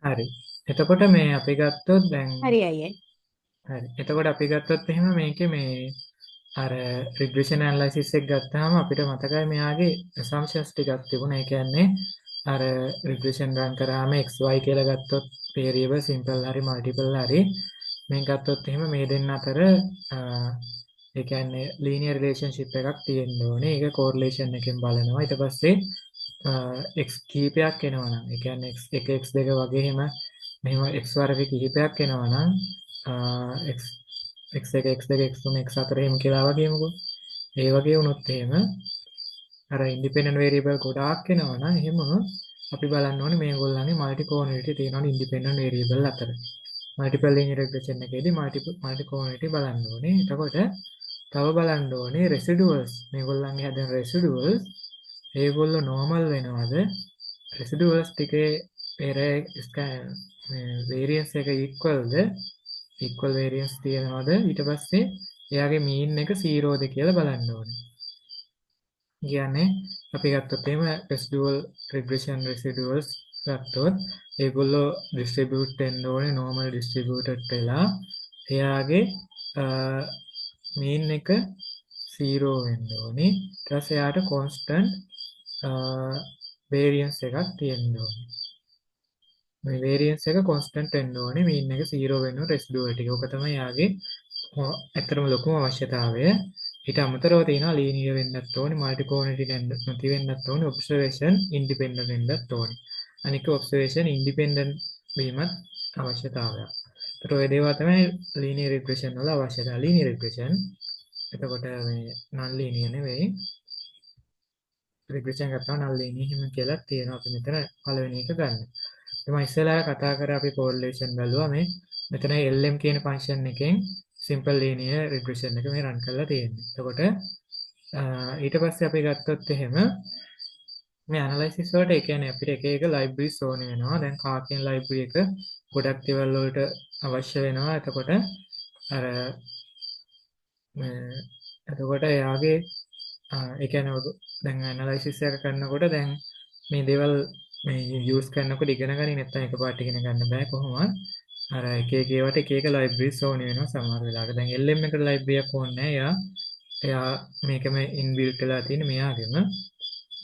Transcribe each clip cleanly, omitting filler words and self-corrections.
හරි. එතකොට මේ අපි ගත්තොත් දැන් හරි අයියේ. හරි. එතකොට අපි ගත්තොත් එහෙම මේකේ මේ අර රිග්‍රෙෂන් ඇනලයිසිස් එක ගත්තාම අපිට මතකයි මෙයාගේ assumptions ටිකක් තිබුණා. ඒ කියන්නේ අර රිග්‍රෙෂන් රන් කරාම xy කියලා ගත්තොත් variable simple හරි multiple හරි මේ ගත්තොත් එහෙම මේ දෙන්න අතර ඒ කියන්නේ linear relationship එකක් තියෙන්න ඕනේ. ඒක correlation එකෙන් බලනවා. ඊට පස්සේ x කීපයක් එනවා නම් ඒ කියන්නේ x1 x2 වගේ එහෙම මෙහෙම x වර්ග කිහිපයක් එනවා නම් x x1 x2 x3 x4 එහෙම කියලා වගේමකෝ. ඒ වගේ වුණොත් එහෙම අර ඉන්ඩිපෙන්ඩන්ට් වේරියබල් ගොඩාක් එනවා නම් එහෙම අපි බලන්න ඕනේ මේගොල්ලන්ගේ මල්ටි කෝණියලිටි තියෙනවනේ ඉන්ඩිපෙන්ඩන්ට් වේරියබල් අතර. මල්ටිපල් ලිනියර් රිග්‍රෙෂන් එකේදී මල්ටි කෝණියලිටි බලන්න ඕනේ. එතකොට තව බලන්න ඕනේ රෙසිඩුවල්ස්. මේගොල්ලන්ගේ හැදෙන රෙසිඩුවල්ස් ඒගොල්ලෝ නෝමල් වෙනවද? රෙසිඩුවල්ස් ටිකේ පෙර වේරියන්ස් එක ඉක්වල්ද? ඉක්වල් වේරියන්ස් තියනවද? ඊට පස්සේ එයාගේ මීන් එක 0ද කියලා බලන්න ඕනේ. කියන්නේ අපි ගත්තොත් එහෙම රෙසිඩුවල් රිග්‍රෙෂන් රෙසිඩුවල්ස් ගත්තොත් ඒගොල්ලෝ ඩිස්ට්‍රිබියුට් වෙන්න ඕනේ නෝමල් ඩිස්ට්‍රිබියුටඩ් වෙලා එයාගේ මීන් එක 0 වෙන්න ඕනේ. ඊට පස්සේ එයාට කොන්ස්ටන්ට් වේරියන්ස් එකක් තියෙන්න ඕනේ. මේ වේරියන්ස් එක කොන්ස්ටන්ට් වෙන්න ඕනේ. මීන් එක 0 වෙන්න රෙසිඩුවල් ටික. ඕක තමයි එයාගේ ඇත්තටම ලොකුම අවශ්‍යතාවය. ඊට අමතරව තියෙනවා ලීනියර් වෙන්නත් ඕනේ, මල්ටි කෝණිටි නැති වෙන්නත් ඕනේ, ඔබ්සර්වේෂන් ඉන්ඩිපෙන්ඩන්ට් වෙන්නත් ඕනේ. අනික ඔබ්සර්වේෂන් ඉන්ඩිපෙන්ඩන්ට් වීමත් අවශ්‍යතාවයක්. ඒතර ඔය දේවල් තමයි ලීනියර් රිග්‍රෙෂන් වල අවශ්‍යතාවය. ලීනියර් රිග්‍රෙෂන් එතකොට මේ නන් ලීනියර් නෙවෙයි. රිග්‍රෙෂන් ගත්තාම නන් ලීනියර් හිම කියලා තියෙනවා. අපි මෙතන පළවෙනි එක ගන්න. මම ඉස්සෙල්ලා කතා කරා අපි කෝරිලේෂන් බැලුවා මේ මෙතන LM කියන ෆන්ක්ෂන් එකෙන් සිම්පල් ලීනියර් රිග්‍රෙෂන් එක මේ රන් කරලා තියෙන්නේ. එතකොට ඊට පස්සේ අපි ගත්තොත් එහෙම මේ ඇනලයිසිස් වලට ඒ කියන්නේ අපිට එක එක ලයිබ්‍රරිස් ඕනේ වෙනවා. දැන් කා කියන ලයිබ්‍රරි එක ගොඩක් දේවල් වලට අවශ්‍ය වෙනවා. එතකොට අර එතකොට එයාගේ ඒ කියන්නේ දැන් ඇනලයිසිස් එක කරනකොට දැන් මේ දේවල් මේ යූස් කරනකොට ඉගෙන ගන්නේ නැත්නම් එකපාරට ඉගෙන ගන්න බෑ කොහොමවත්. අර එක එක ඒවාට එක එක ලයිබ්‍රරිස් ඕනේ වෙනවා සමහර වෙලාවට. දැන් LM එකට ලයිබ්‍රරියක් ඕනේ නැහැ. එයා මේකම ඉන්බිල්ට් වෙලා තියෙන මෙයාගෙම.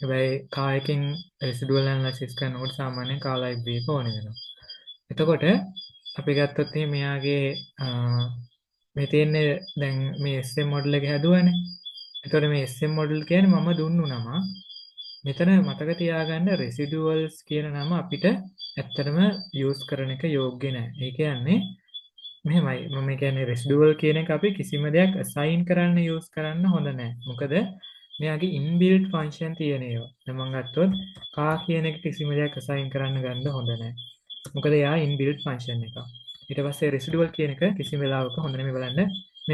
හැබැයි කා එකකින් රෙසිඩුවල් ඇනලයිසිස් කරනකොට සාමාන්‍යයෙන් කා ලයිබ්‍රරි එක ඕනේ වෙනවා. එතකොට අපි ගත්තොත් මෙයාගේ මේ තියෙන්නේ දැන් මේ SM මොඩල් එක හැදුවානේ. එතකොට මේ SM මොඩල් කියන්නේ මම දුන්නු නම. මෙතන මතක තියාගන්න රෙසිඩුවල්ස් කියන නම අපිට ඇත්තටම යූස් කරන එක යෝග්‍ය නැහැ. ඒ කියන්නේ මෙහෙමයි. මම කියන්නේ රෙසිඩුවල් කියන එක අපි කිසිම දෙයක් assign කරන්න යූස් කරන්න හොඳ නැහැ. මොකද මෙයාගේ inbuilt function තියෙන ඒවා. දැන් මම ගත්තොත් කා කියන එක කිසිම දෙයක් assign කරන්න ගන්න හොඳ නැහැ. මොකද එයා inbuilt function එකක්. ඊට පස්සේ residual කියන එක කිසිම වෙලාවක හොඳ නෙමෙයි බලන්න.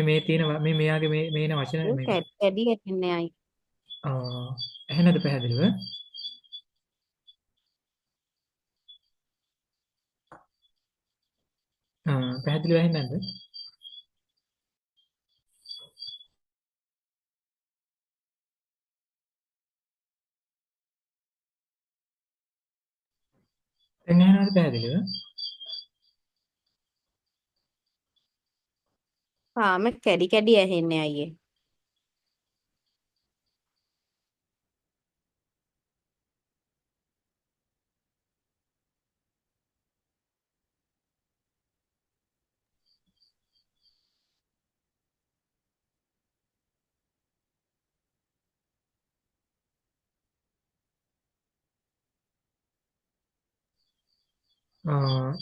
මේ තියෙන මේ මෙයාගේ මේ එන වචන මේ කැඩි එන්නේ අයි. ඇහෙනද පැහැදිලිව? පැහැදිලිව ඇහෙන්නේ නැද්ද? දැන් ඇහෙනවද පැහැදිලිව? තාම කැඩි කැඩි ඇහෙන්නේ අයියේ.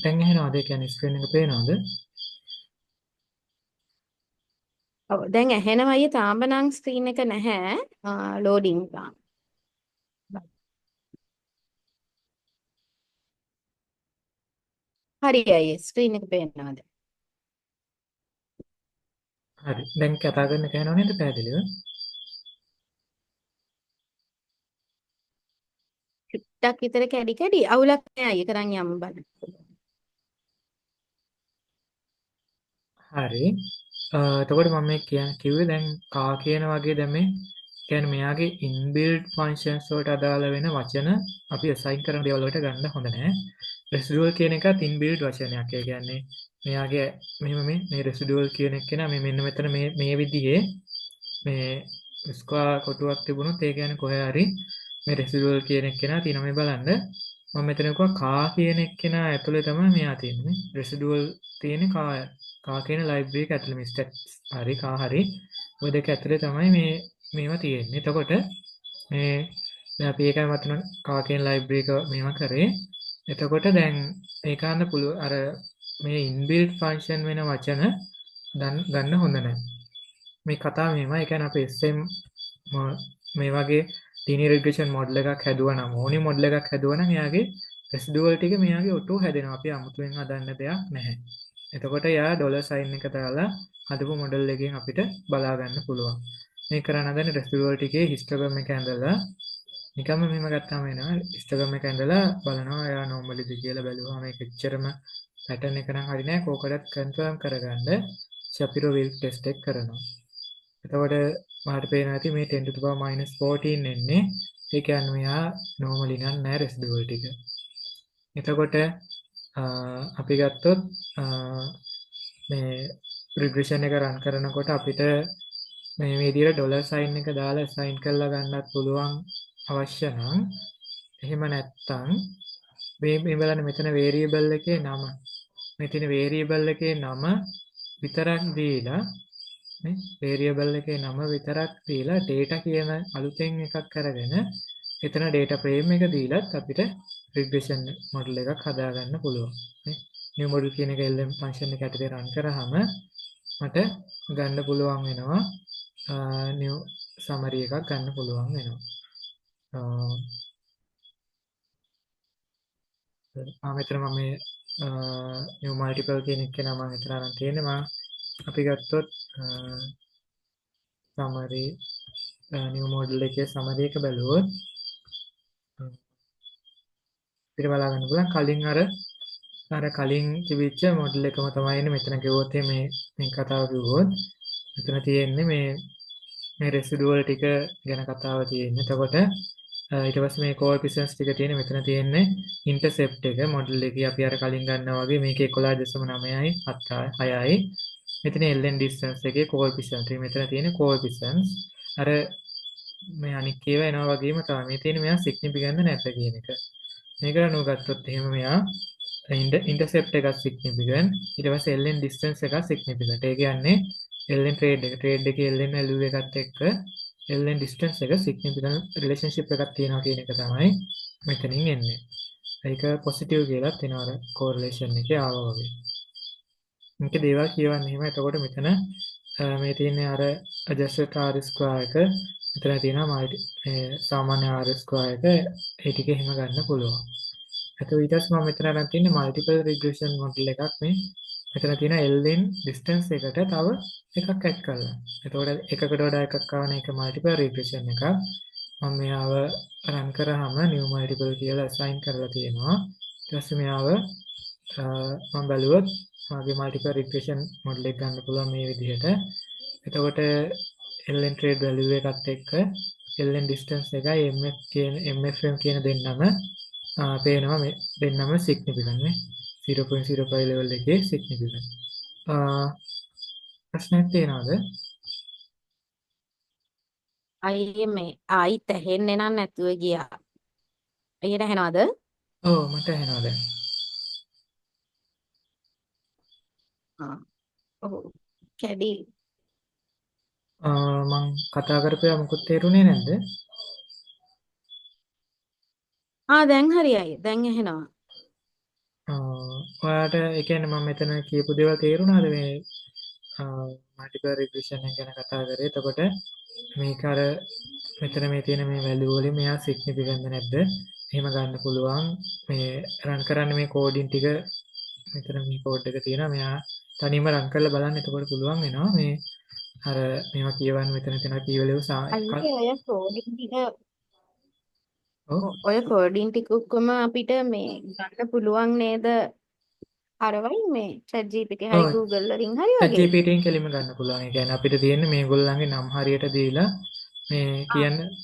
දැන් ඇහෙනවද? ඒ කියන්නේ ස්ක්‍රීන් එක පේනවද? ඔව් දැන් ඇහෙනවා අයියේ තාම නම් ස්ක්‍රීන් එක නැහැ. ලෝඩින් ගන්න. හරි අයියේ ස්ක්‍රීන් එක පේනවා දැන්. හරි. දැන් කතා කරන එක ඇහෙනව නේද පැහැදිලිව? ටිකක් විතර කැඩි කැඩි අවුලක් නෑ අයියේ කරන් යමු බලන්න. හරි. එතකොට මම මේ කිව්වේ දැන් කා කියන වගේ දැන් මේ කියන්නේ මෙයාගේ inbuilt functions වලට අදාළ වෙන වචන අපි assign කරන දේවල් වලට ගන්න හොඳ නැහැ. රෙසිඩුවල් කියන එකත් ඉන්බිල්ට් වචනයක්. ඒ කියන්නේ මෙයාගේ මෙහෙම මේ රෙසිඩුවල් කියන එක නා මේ මෙන්න මෙතන මේ විදිහේ මේ ස්ක්වා කොටුවක් තිබුණොත් ඒ කියන්නේ කොහේ හරි මේ රෙසිඩුවල් කියන එක්කෙනා තියෙනවා. මේ බලන්න මම මෙතන කිව්වා කා කියන එක්කෙනා ඇතුලේ තමයි මෙයා තියෙන්නේ. රෙසිඩුවල් තියෙන්නේ කා කියන ලයිබ්‍රරි එක ඇතුලේ මේ ස්ටැට්ස් හරි කා හරි ඔය දෙක ඇතුලේ තමයි මේවා තියෙන්නේ. එතකොට මේ දැන් අපි ඒකයි මතන කා කියන ලයිබ්‍රරි එක මේවා කරේ. එතකොට දැන් ඒ ගන්න පුළුවන් අර මේ ඉන්බිල්ට් ෆන්ක්ෂන් වෙන වචන ගන්න හොඳ නැහැ. මේ කතාව මෙහෙමයි. ඒ කියන්නේ අපි SM මේ වගේ linear regression model එකක් හැදුවා නම් ඕනි model එකක් හැදුවා නම් එයාගේ residual ටික මෙයාගේ ඔටෝ හැදෙනවා. අපි අමුතුවෙන් හදන්න දෙයක් නැහැ. එතකොට එයා ඩොලර් සයින් එක දාලා හදපු මොඩල් එකෙන් අපිට බලා ගන්න පුළුවන්. මේ කරන්න හදන්නේ residual ටිකේ histogram එක ඇඳලා නිකම්ම මෙහෙම ගත්තාම එනවා histogram එක ඇඳලා බලනවා එයා normally ද කියලා බැලුවා මේක එච්චරම pattern එක නම් හරි නෑ කෝකඩත් confirm කරගන්න Shapiro Wilk test එක කරනවා. එතකොට මට පේනවා ඇති මේ 10 to the power minus 14 එන්නේ ඒ කියන්නේ මෙයා normally නම් නෑ residual ටික. එතකොට අපි ගත්තොත් මේ regression එක run කරනකොට අපිට මේ විදිහට ඩොලර් සයින් එක දාලා assign කරලා ගන්නත් පුළුවන් අවශ්‍ය නම් එහෙම නැත්නම් මේ බලන්න මෙතන variable එකේ නම මෙතන variable එකේ නම විතරක් දීලා නේ variable එකේ නම විතරක් දීලා data කියන අලුතෙන් එකක් අරගෙන එතන data frame එක දීලත් අපිට regression model එකක් හදාගන්න පුළුවන් නේ new model කියන එක LM function එක ඇතුලේ run කරාම මට ගන්න පුළුවන් වෙනවා new summary එකක් ගන්න පුළුවන් වෙනවා මෙතන මම මේ new multiple කියන එක නම මෙතන අරන් තියෙන්නේ මම අපි ගත්තොත් summary new model එකේ summary එක බැලුවොත් පිට බලා ගන්න පුළුවන් කලින් අර කලින් තිබිච්ච මොඩල් එකම තමයි එන්නේ මෙතන කිව්වොත් මේ කතාව කිව්වොත් මෙතන තියෙන්නේ මේ රෙසිඩුවල් ටික ගැන කතාව තියෙන්නේ. එතකොට ඊට පස්සේ මේ කෝඑෆිෂියන්ට්ස් ටික තියෙන්නේ මෙතන තියෙන්නේ ඉන්ටර්සෙප්ට් එක මොඩල් එකේ අපි අර කලින් ගන්නවා වගේ මේකේ 11.9යි 6යි මෙතන ln distance එකේ කෝඑෆිෂියන්ට් මෙතන තියෙන්නේ කෝඑෆිෂියන්ට්ස් අර මේ අනික් ඒවා එනවා වගේම තමයි මේ තියෙන්නේ මෙයා සිග්නිෆිකන්ට් නැද්ද කියන එක. මේක අනුව ගත්තොත් එහෙම මෙයා ඉන්ටර්සෙප්ට් එකක් සිග්නිෆිකන්ට් ඊට පස්සේ ln distance එකක් සිග්නිෆිකන්ට්. ඒ කියන්නේ ln trade එකේ ln value එකත් එක්ක ln distance එක significant relationship එකක් තියෙනවා කියන එක තමයි මෙතනින් එන්නේ. ඒක positive කියලා තියෙනවා අර correlation එකේ ආවා වගේ. මේක දේවල් කියවන්නේ එහෙම. එතකොට මෙතන මේ තියෙන්නේ අර adjusted r square එක මෙතන තියෙනවා සාමාන්‍ය r square එක ඒ ටික එහෙම ගන්න පුළුවන්. එතකොට ඊට පස්සේ මම මෙතන අරන් තින්නේ multiple regression model එකක් මේ මෙතන තියෙන ln distance එකට තව එකක් ඇඩ් කරලා. එතකොට එකකට වඩා එකක් ආවන එක multiple regression එකක්. මම මෙයාව run කරාම new multiple කියලා assign කරලා තියෙනවා. ඊට පස්සේ මෙයාව මම බැලුවොත් මාගේ multiple regression model එක ගන්න පුළුවන් මේ විදිහට. එතකොට ln trade value එකත් එක්ක ln distance එකයි mfm කියන දෙන්නම පේනවා මේ දෙන්නම significant නේ. 0.05 level එකේ significant. ප්‍රශ්නයක් තියෙනවද? අයියේ මේ ආයිත් ඇහෙන්නේ නැතුව ගියා. අයියට ඇහෙනවද? ඔව් මට ඇහෙනවා දැන්. ඔව් කැඩි. මං කතා කරපුවා මොකුත් තේරුනේ නැද්ද? දැන් හරියයි. දැන් ඇහෙනවා. ඔයාට ඒ කියන්නේ මම මෙතන කියපු දේවල් තේරුණාද මේ multiple regression එක ගැන කතා කරේ. එතකොට මේක අර මෙතන මේ තියෙන මේ value වලින් මෙයා significant නැද්ද? එහෙම ගන්න පුළුවන්. මේ run කරන්න මේ coding ටික මෙතන මේ code එක තියෙනවා. මෙයා තනියම run කරලා බලන්න. එතකොට පුළුවන් වෙනවා මේ අර මේවා කියවන්න මෙතන තියෙන key value අයියේ ඔය කෝඩින් ටික ඔක්කොම අපිට මේ ගන්න පුළුවන් නේද? අරවයි මේ chat GPT හරි Google වලින් හරි chat වගේ. GPT එකෙන් කෙලින්ම ගන්න පුළුවන්. ඒ කියන්නේ අපිට තියෙන්නේ මේගොල්ලන්ගේ නම් හරියට දීලා මේ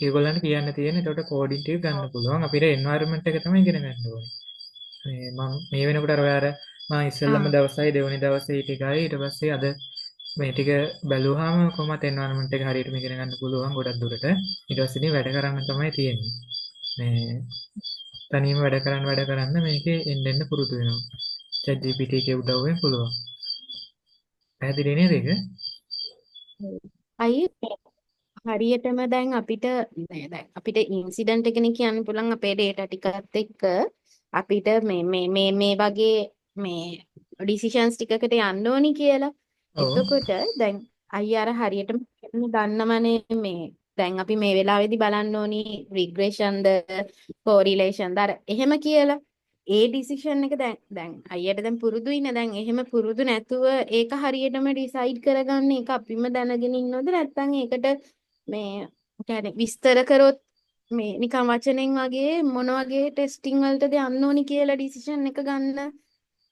ඒගොල්ලන්ට කියන්න තියෙන. ඒකට කෝඩින් ටික ගන්න පුළුවන්. අපිට environment එක තමයි ඉගෙන ගන්න ඕනේ. මම මේ වෙනකොට අර ඔය අර මම ඉස්සෙල්ලම ආ දවසයි දෙවෙනි දවසේ ටිකයි ඊට පස්සේ අද මේ ටික බැලුවාම කොහොමද එන්වයරන්මන්ට් එක හරියටම ඉගෙන ගන්න පුළුවන් ගොඩක් දුරට. ඊට පස්සේ ඉතින් වැඩ කරන්න තමයි තියෙන්නේ. මේ තනියම වැඩ කරන්න මේකේ එන්න එන්න පුරුදු වෙනවා. chat GPT එකේ උදව්වෙන් පුළුවන්. පැහැදිලි නේද ඒක? අයියේ හරියටම දැන් අපිට නෑ දැන් අපිට ඉන්සිඩන්ට් එකනේ කියන්න පුළුවන් අපේ data ටිකත් එක්ක අපිට මේ වගේ මේ ඩිසිෂන්ස් ටිකකට යන්න ඕනි කියලා. ඔව්. එතකොට දැන් අයියා අර හරියටම දන්නමනේ මේ දැන් අපි මේ වෙලාවේදී බලන්න ඕනි රිග්‍රෙෂන්ද කෝරිලේෂන්ද අර එහෙම කියලා. ඒ ඩිසිෂන් එක දැන් අයියට දැන් පුරුදුයිනේ දැන් එහෙම පුරුදු නැතුව ඒක හරියටම ඩිසයිඩ් කරගන්න එක අපිම දැනගෙන ඉන්නවද නැත්නම් ඒකට මේ කියන්නේ විස්තර කරොත් මේ නිකන් වචනෙන් වගේ මොන වගේ ටෙස්ටිං වලටද යන්න ඕනි කියලා ඩිසිෂන් එක ගන්න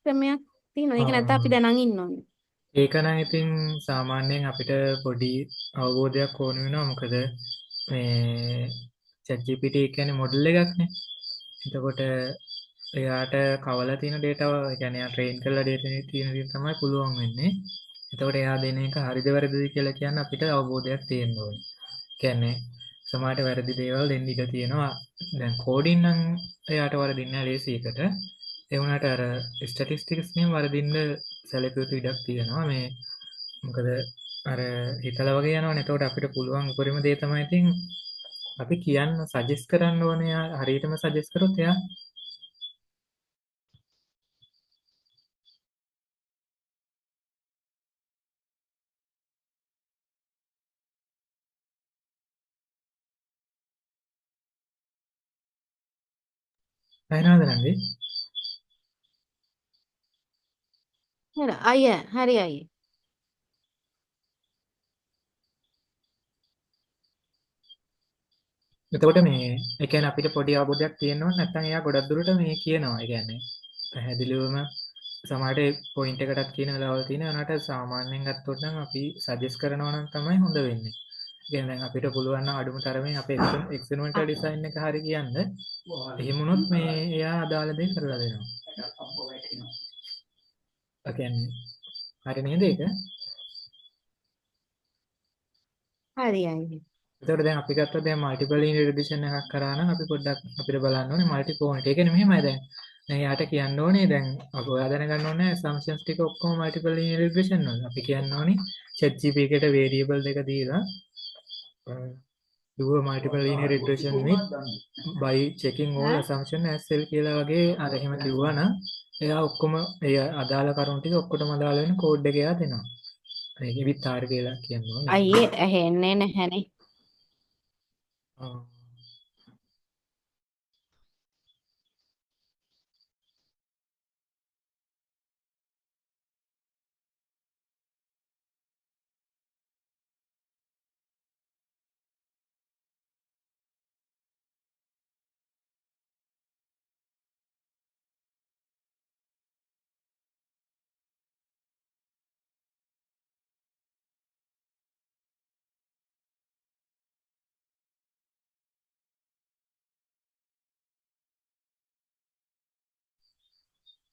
ක්‍රමයක් තියෙනවා. ඒක නැත්නම් අපි දැනන් ඉන්න ඕනේ. ඒක නම් ඉතින් සාමාන්‍යයෙන් අපිට පොඩි අවබෝධයක් ඕන වෙනවා. මොකද මේ ChatGPT කියන්නේ මොඩල් එකක්නේ. එතකොට එයාට කවලා තියෙන data ඒ කියන්නේ එයා ට්‍රේන් කරලා data තියෙන දේ තමයි පුළුවන් වෙන්නේ. එතකොට එයා දෙන එක හරිද වැරදිද කියලා කියන්න අපිට අවබෝධයක් තියෙන්න ඕනේ. කියන්නේ සමහරට වැරදි දේවල් දෙන්න ඉඩ තියෙනවා. දැන් කෝඩින් නම් එයාට වරදින්නේ නැහැ ලේසි එකට. ඒ වුණාට අර ස්ටැටිස්ටික්ස් නියම වරදින්න සැලකිය යුතු ඉඩක් තියෙනවා. මේ මොකද අර හිතලා වගේ යනවනේ. එතකොට අපිට පුළුවන් උපරිම දේ තමයි ඉතින් අපි කියන්න සජෙස්ට් කරන්න ඕනේ. එයා හරියටම සජෙස්ට් කරොත් එයා අයනවාද නංගි? හරි අයියා හරි අයියා. එතකොට මේ ඒ කියන්නේ අපිට පොඩි අවබෝධයක් තියෙන්න ඕනේ නැත්නම් එයා ගොඩක් දුරට මේ කියනවා. ඒ කියන්නේ පැහැදිලිවම සමහරට පොයින්ට් එකටත් කියන වෙලාවල් තියෙනවා. ඒනට සාමාන්‍යයෙන් ගත්තොත් නම් අපි සජෙස්ට් කරනවා නම් තමයි හොඳ වෙන්නේ. ඒ කියන්නේ දැන් අපිට පුළුවන් නම් අඩුම තරමේ අපේ එක්ස්පෙරිමන්ටල් ඩිසයින් එක හරි කියන්න. එහෙම වුණොත් මේ එයා අදාළ දේ කරලා දෙනවා. ඒ කියන්නේ හරි නේද ඒක? හරි අයියා. එතකොට දැන් අපි ගත්තොත් දැන් මල්ටිපල් ලීනියර් රිග්‍රෙෂන් එකක් කරා නම් අපි පොඩ්ඩක් අපිට බලන්න ඕනේ මල්ටි පොයින්ට්. ඒ කියන්නේ මෙහෙමයි දැන් යාට කියන්න ඕනේ දැන් අපි ඔයා දැනගන්න ඕනේ assumptions ටික ඔක්කොම මල්ටිපල් ලීනියර් රිග්‍රෙෂන් වල. අපි කියන්න ඕනේ ChatGPT එකට variable දෙක දීලා do a multiple linear regression with by checking all ඈ assumption as cell කියලා වගේ අර එහෙම කිව්වා නම් එයා ඔක්කොම ඒ අදාළ කරුණු ටික ඔක්කොටම අදාළ වෙන කෝඩ් එක එයා දෙනවා. ඒක විතර කියලා කියන්න ඕනේ. අයියේ ඇහෙන්නේ නැහැනේ. ආ.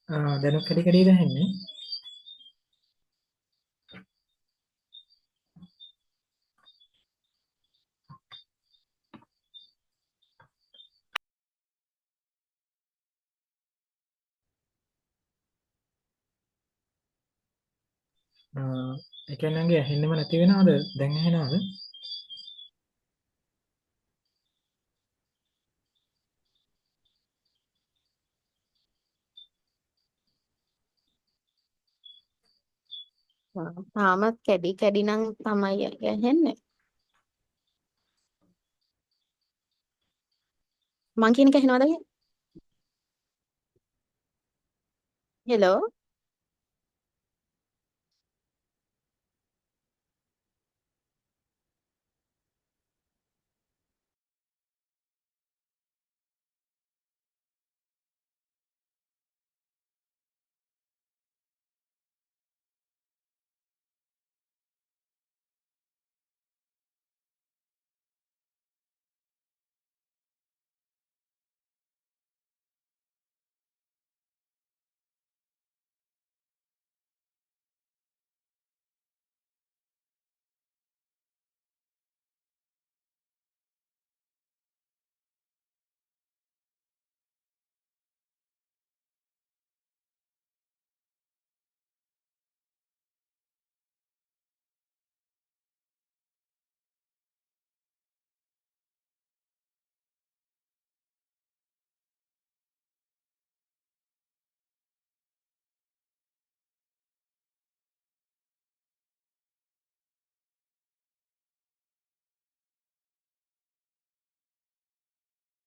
දැනුත් කැඩි කැඩි දැනෙන්නේ. ඒ කියන්නේ නංගි ඇහෙන්නෙම නැති වෙනවද? දැන් ඇහෙනවද? තාමත් කැඩි කැඩි නම් තමයි ඇහෙන්නේ. මං කියන එක ඇහෙනවද අයියා? හෙලෝ